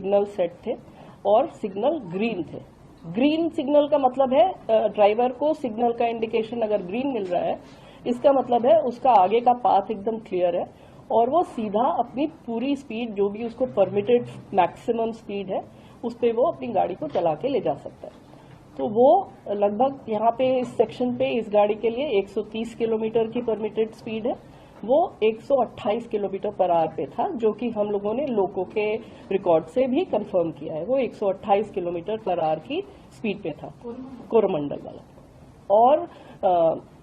Signal set थे और signal green थे। ग्रीन सिग्नल का मतलब है ड्राइवर को सिग्नल का इंडिकेशन अगर ग्रीन मिल रहा है, इसका मतलब है उसका आगे का पाथ एकदम क्लियर है और वो सीधा अपनी पूरी स्पीड, जो भी उसको परमिटेड मैक्सिमम स्पीड है, उस पर वो अपनी गाड़ी को चला के ले जा सकता है। तो वो लगभग यहाँ पे इस सेक्शन पे इस गाड़ी के लिए 130 किलोमीटर की परमिटेड स्पीड है, वो 128 किलोमीटर पर आवर पे था, जो कि हम लोगों ने लोको के रिकॉर्ड से भी कंफर्म किया है। वो 128 किलोमीटर पर आवर की स्पीड पे था कोरोमंडल वाला। और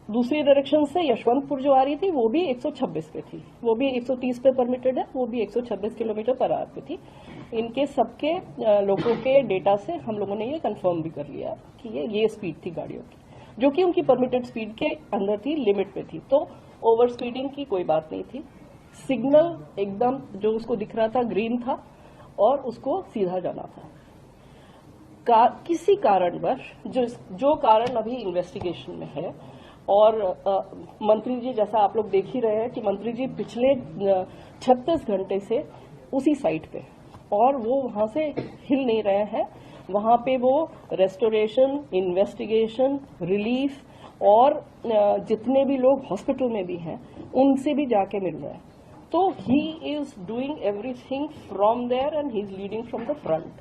दूसरी डायरेक्शन से यशवंतपुर जो आ रही थी वो भी 126 पे थी, वो भी 130 पे परमिटेड है, वो भी 126 किलोमीटर पर आवर पे थी। इनके सबके लोगों के डेटा से हम लोगों ने ये कंफर्म भी कर लिया कि ये स्पीड थी गाड़ियों की, जो कि उनकी परमिटेड स्पीड के अंदर थी, लिमिट पे थी। तो ओवर स्पीडिंग की कोई बात नहीं थी। सिग्नल एकदम जो उसको दिख रहा था ग्रीन था और उसको सीधा जाना था। किसी कारणवश जो कारण अभी इन्वेस्टिगेशन में है, और मंत्री जी जैसा आप लोग देख ही रहे हैं कि मंत्री जी पिछले 36 घंटे से उसी साइट पे, और वो वहां से हिल नहीं रहे हैं। वहां पे वो रेस्टोरेशन, इन्वेस्टिगेशन, रिलीफ और जितने भी लोग हॉस्पिटल में भी हैं उनसे भी जाके मिल रहे हैं। तो he is doing everything from there and he is leading from the front.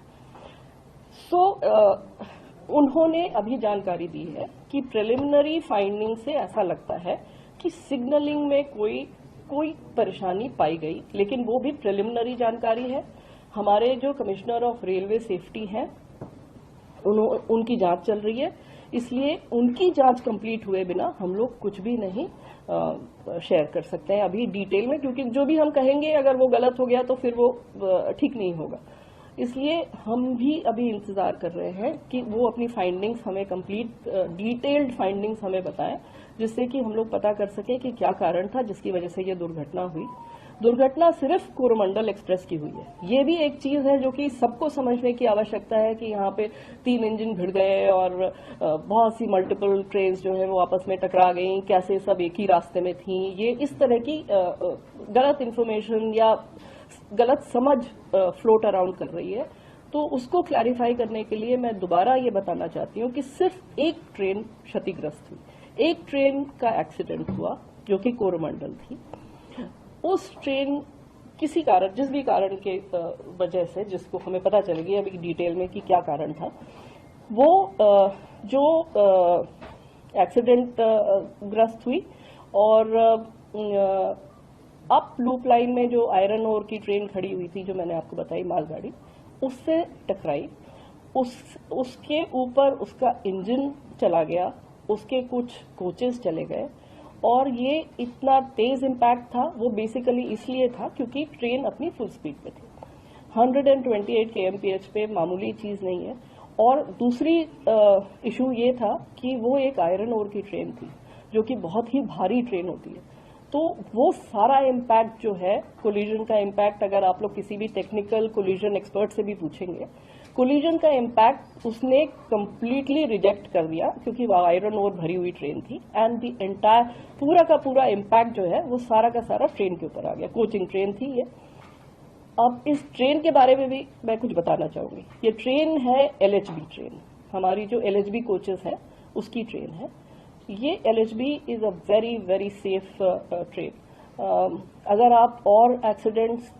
So उन्होंने अभी जानकारी दी है कि प्रिलिमिनरी फाइंडिंग से ऐसा लगता है कि सिग्नलिंग में कोई परेशानी पाई गई, लेकिन वो भी प्रिलिमिनरी जानकारी है। हमारे जो कमिश्नर ऑफ रेलवे सेफ्टी हैं उनकी जांच चल रही है, इसलिए उनकी जांच कंप्लीट हुए बिना हम लोग कुछ भी नहीं शेयर कर सकते हैं अभी डिटेल में, क्योंकि जो भी हम कहेंगे अगर वो गलत हो गया तो फिर वो ठीक नहीं होगा। इसलिए हम भी अभी इंतजार कर रहे हैं कि वो अपनी फाइंडिंग्स हमें कंप्लीट डिटेल्ड फाइंडिंग्स हमें बताएं, जिससे कि हम लोग पता कर सकें कि क्या कारण था जिसकी वजह से ये दुर्घटना हुई। दुर्घटना सिर्फ कोरोमंडल एक्सप्रेस की हुई है, ये भी एक चीज है जो कि सबको समझने की आवश्यकता है कि यहाँ पे 3 इंजन भिड़ गए और बहुत सी मल्टीपल ट्रेन जो है वो आपस में टकरा गई, कैसे सब एक ही रास्ते में थी। ये इस तरह की गलत इन्फॉर्मेशन या गलत समझ फ्लोट अराउंड कर रही है। तो उसको क्लैरिफाई करने के लिए मैं दोबारा ये बताना चाहती हूँ कि सिर्फ एक ट्रेन क्षतिग्रस्त हुई, एक ट्रेन का एक्सीडेंट हुआ जो कि कोरोमंडल थी। उस ट्रेन किसी कारण, जिस भी कारण के वजह से, जिसको हमें पता चलेगी अभी डिटेल में कि क्या कारण था, वो जो एक्सीडेंट ग्रस्त हुई और अप लूप लाइन में जो आयरन ओर की ट्रेन खड़ी हुई थी, जो मैंने आपको बताई मालगाड़ी, उससे टकराई। उसके ऊपर उसका इंजन चला गया, उसके कुछ कोचेस चले गए, और ये इतना तेज इम्पैक्ट था। वो बेसिकली इसलिए था क्योंकि ट्रेन अपनी फुल स्पीड पे थी, 128 kmph पे, मामूली चीज नहीं है। और दूसरी इशू ये था कि वो एक आयरन ओर की ट्रेन थी, जो कि बहुत ही भारी ट्रेन होती है। तो वो सारा इम्पैक्ट जो है, कोलिजन का इम्पैक्ट, अगर आप लोग किसी भी टेक्निकल कोलिजन एक्सपर्ट से भी पूछेंगे, कोलिजन का इम्पैक्ट उसने कंप्लीटली रिजेक्ट कर दिया, क्योंकि वो आयरन ओर भरी हुई ट्रेन थी। एंड द एंटायर पूरा का पूरा इम्पैक्ट जो है वो सारा का सारा ट्रेन के ऊपर आ गया। कोचिंग ट्रेन थी ये। अब इस ट्रेन के बारे में भी मैं कुछ बताना चाहूंगी। ये ट्रेन है LHB ट्रेन, हमारी जो LHB कोचेस है उसकी ट्रेन है ये। LHB is a very very safe train. अगर आप और एक्सीडेंट्स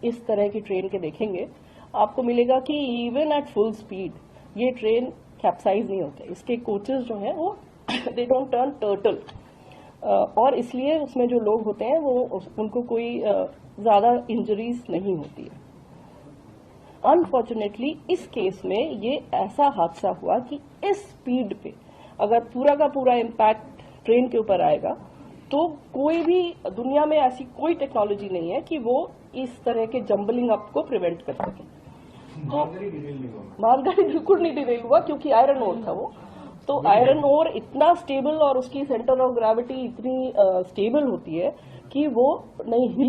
इस तरह की ट्रेन के देखेंगे, आपको मिलेगा कि इवन एट फुल स्पीड ये ट्रेन कैप्साइज नहीं होते। इसके कोचेस जो हैं वो दे डोंट टर्न टर्टल, और इसलिए उसमें जो लोग होते हैं वो उनको कोई ज्यादा इंजरीज नहीं होती है। अनफॉर्चुनेटली इस केस में ये ऐसा हादसा हुआ कि इस स्पीड पे अगर पूरा का पूरा इम्पैक्ट ट्रेन के ऊपर आएगा तो कोई भी दुनिया में ऐसी कोई टेक्नोलॉजी नहीं है कि वो इस तरह के जंबलिंग अप को प्रिवेंट कर सके। तो मालगाड़ी बिल्कुल नहीं डिरेल हुआ, क्योंकि आयरन ओर था वो। तो आयरन ओर इतना स्टेबल और उसकी सेंटर ऑफ ग्रेविटी इतनी स्टेबल होती है कि वो नहीं हिल